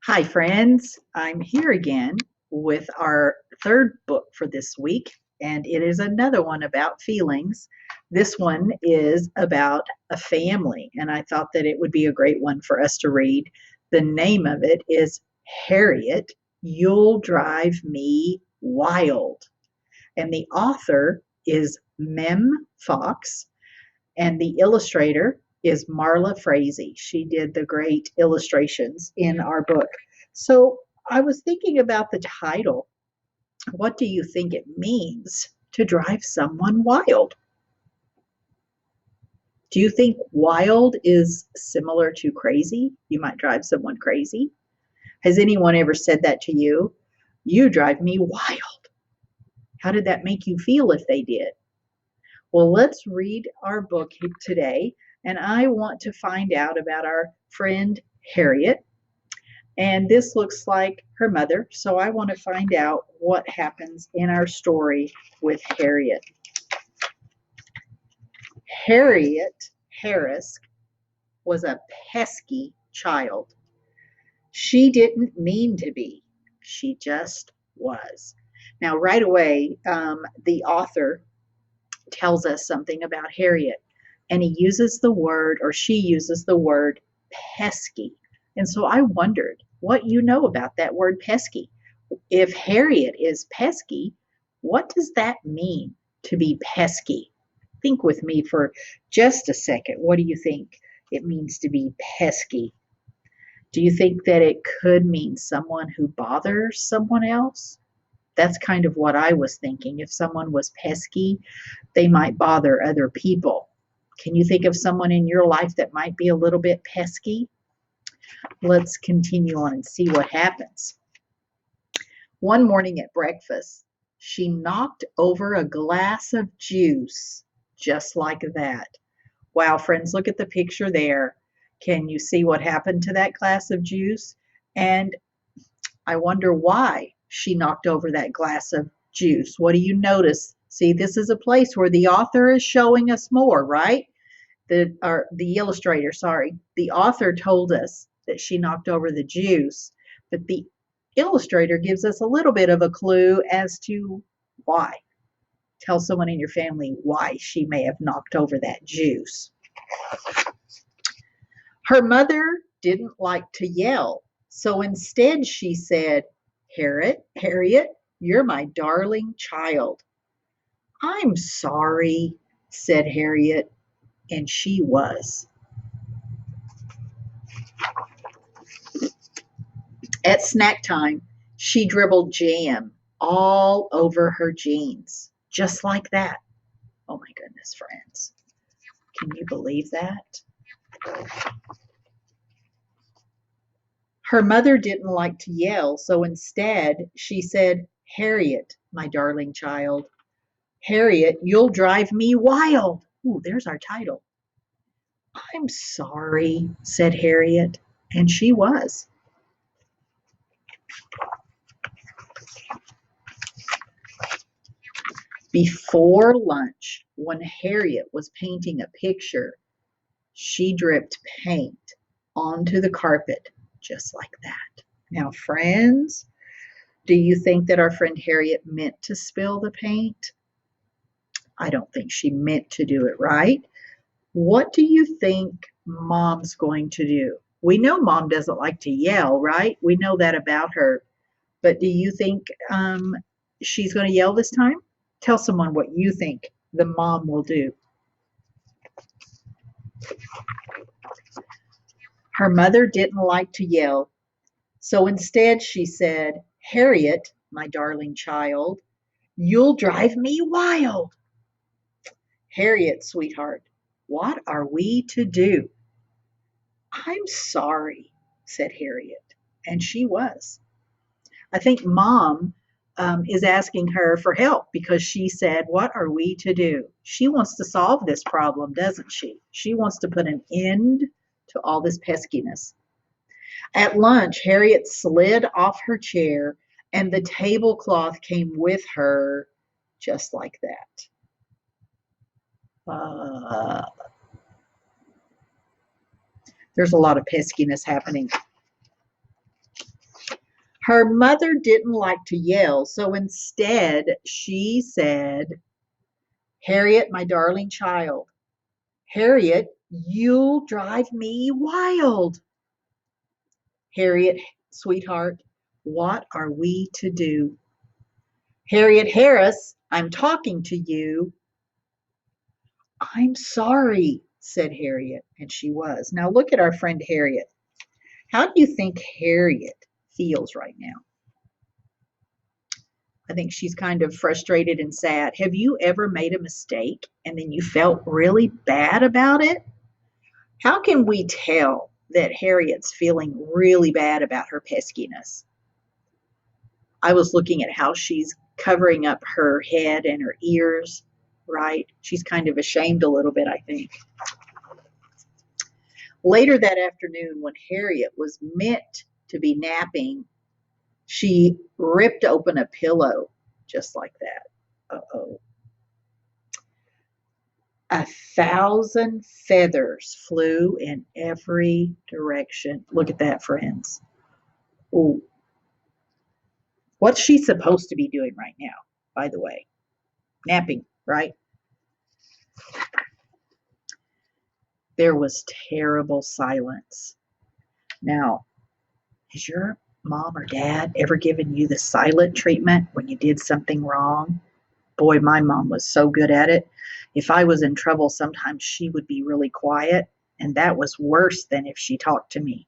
Hi, friends. I'm here again with our third book for this week, and it is another one about feelings. This one is about a family, and I thought that it would be a great one for us to read. The name of it is Harriet, You'll Drive Me Wild, and the author is Mem Fox, and the illustrator is Marla Frazee. She did the great illustrations in our book. So I was thinking about the title. What do you think it means to drive someone wild? Do you think wild is similar to crazy? You might drive someone crazy. Has anyone ever said that to you? You drive me wild. How did that make you feel if they did? Well, let's read our book today, and I want to find out about our friend Harriet. And this looks like her mother, so I want to find out what happens in our story with Harriet. Harriet Harris was a pesky child. She didn't mean to be, she just was. Now, right away, the author tells us something about Harriet, and he uses the word, or she uses the word, pesky. And so I wondered what you know about that word pesky. If Harriet is pesky, what does that mean to be pesky? Think with me for just a second. What do you think it means to be pesky? Do you think that it could mean someone who bothers someone else? That's kind of what I was thinking. If someone was pesky, they might bother other people. Can you think of someone in your life that might be a little bit pesky? Let's continue on and see what happens. One morning at breakfast, she knocked over a glass of juice just like that. Wow, friends, look at the picture there. Can you see what happened to that glass of juice? And I wonder why she knocked over that glass of juice. What do you notice? See, this is a place where the author is showing us more, right? The illustrator, sorry. The author told us that she knocked over the juice, but the illustrator gives us a little bit of a clue as to why. Tell someone in your family why she may have knocked over that juice. Her mother didn't like to yell, so instead she said, Harriet, you're my darling child. I'm sorry, said Harriet, and she was. At snack time, she dribbled jam all over her jeans, just like that. Oh my goodness, friends. Can you believe that? Her mother didn't like to yell, so instead she said, Harriet, my darling child. Harriet, you'll drive me wild. Ooh, there's our title. I'm sorry, said Harriet, and she was. Before lunch, when Harriet was painting a picture, she dripped paint onto the carpet just like that. Now, friends, do you think that our friend Harriet meant to spill the paint? I don't think she meant to do it, right? What do you think mom's going to do? We know mom doesn't like to yell, right? We know that about her. But do you think she's going to yell this time? Tell someone what you think the mom will do. Her mother didn't like to yell, so instead she said, Harriet, my darling child, you'll drive me wild. Harriet, sweetheart, what are we to do? I'm sorry, said Harriet, and she was. I think mom is asking her for help because she said, what are we to do? She wants to solve this problem, doesn't she? She wants to put an end to all this peskiness. At lunch, Harriet slid off her chair and the tablecloth came with her just like that. There's a lot of peskiness happening. Her mother didn't like to yell, so instead she said, Harriet, my darling child, Harriet, you'll drive me wild. Harriet, sweetheart, what are we to do? Harriet Harris, I'm talking to you. I'm sorry, said Harriet, and she was. Now look at our friend Harriet. How do you think Harriet feels right now? I think she's kind of frustrated and sad. Have you ever made a mistake and then you felt really bad about it? How can we tell that Harriet's feeling really bad about her peskiness? I was looking at how she's covering up her head and her ears, right? She's kind of ashamed a little bit, I think. Later that afternoon, when Harriet was meant to be napping, she ripped open a pillow just like that. Uh-oh. 1,000 feathers flew in every direction. Look at that, friends. Ooh. What's she supposed to be doing right now, by the way? Napping, right? There was terrible silence. Now, has your mom or dad ever given you the silent treatment when you did something wrong? Boy, my mom was so good at it. If I was in trouble, sometimes she would be really quiet, and that was worse than if she talked to me.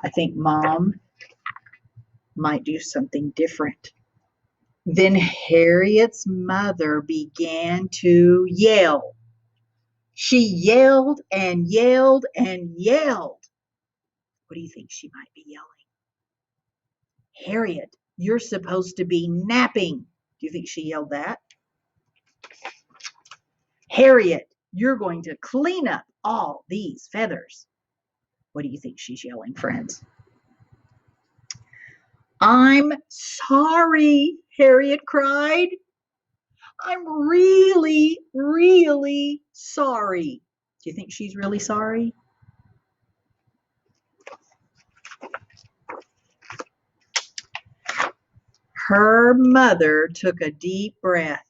I think mom might do something different. Then Harriet's mother began to yell. She yelled and yelled and yelled. What do you think she might be yelling? Harriet, you're supposed to be napping. Do you think she yelled that? Harriet, you're going to clean up all these feathers. What do you think she's yelling, friends? I'm sorry, Harriet cried. I'm really, really sorry. Do you think she's really sorry? Her mother took a deep breath.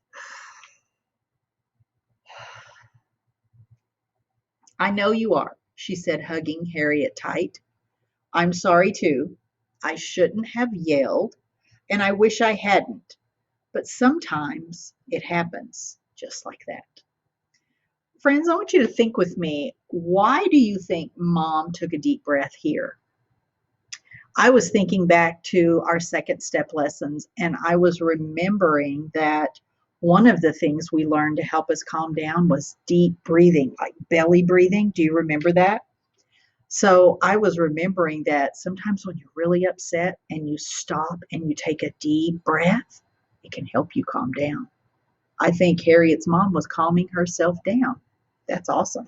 I know you are, she said, hugging Harriet tight. I'm sorry too. I shouldn't have yelled, and I wish I hadn't. But sometimes it happens just like that. Friends, I want you to think with me, why do you think mom took a deep breath here? I was thinking back to our second step lessons, and I was remembering that one of the things we learned to help us calm down was deep breathing, like belly breathing. Do you remember that? So I was remembering that sometimes when you're really upset and you stop and you take a deep breath, it can help you calm down. I think Harriet's mom was calming herself down. That's awesome.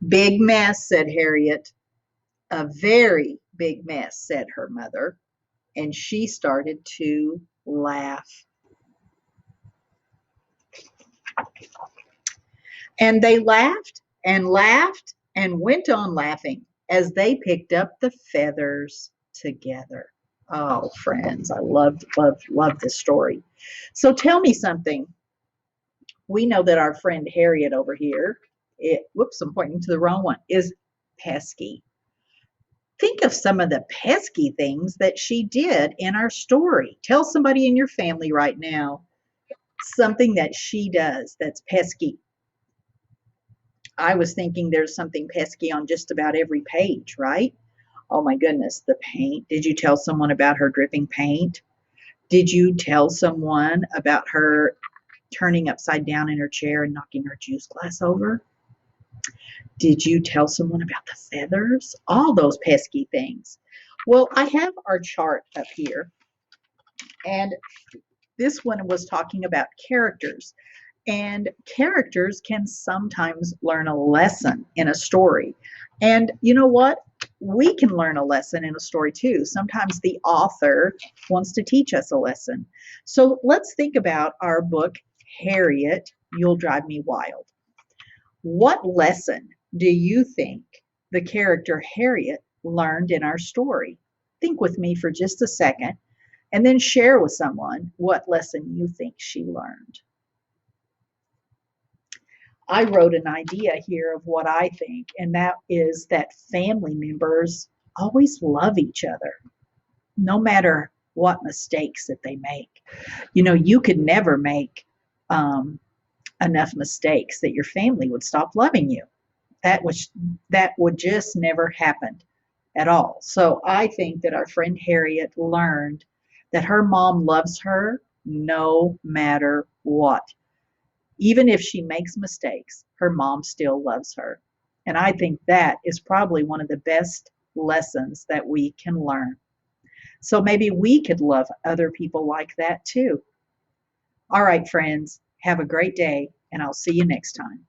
Big mess, said Harriet. A very big mess, said her mother, and she started to laugh. And they laughed and laughed and went on laughing as they picked up the feathers together. Oh, friends, I love this story. So tell me something. We know that our friend Harriet over here, whoops, I'm pointing to the wrong one, is pesky. Think of some of the pesky things that she did in our story. Tell somebody in your family right now something that she does that's pesky. I was thinking there's something pesky on just about every page, right? Oh my goodness, the paint. Did you tell someone about her dripping paint? Did you tell someone about her turning upside down in her chair and knocking her juice glass over? Did you tell someone about the feathers? All those pesky things. Well, I have our chart up here, and this one was talking about characters. And characters can sometimes learn a lesson in a story. And you know what? We can learn a lesson in a story too. Sometimes the author wants to teach us a lesson. So let's think about our book, Harriet, You'll Drive Me Wild. What lesson do you think the character Harriet learned in our story? Think with me for just a second and then share with someone what lesson you think she learned. I wrote an idea here of what I think, and that is that family members always love each other, no matter what mistakes that they make. You know, you could never make um, enough mistakes that your family would stop loving you. That was that would just never happen at all. So I think that our friend Harriet learned that her mom loves her no matter what. Even if she makes mistakes, her mom still loves her. And I think that is probably one of the best lessons that we can learn. So maybe we could love other people like that too. All right, friends, have a great day, and I'll see you next time.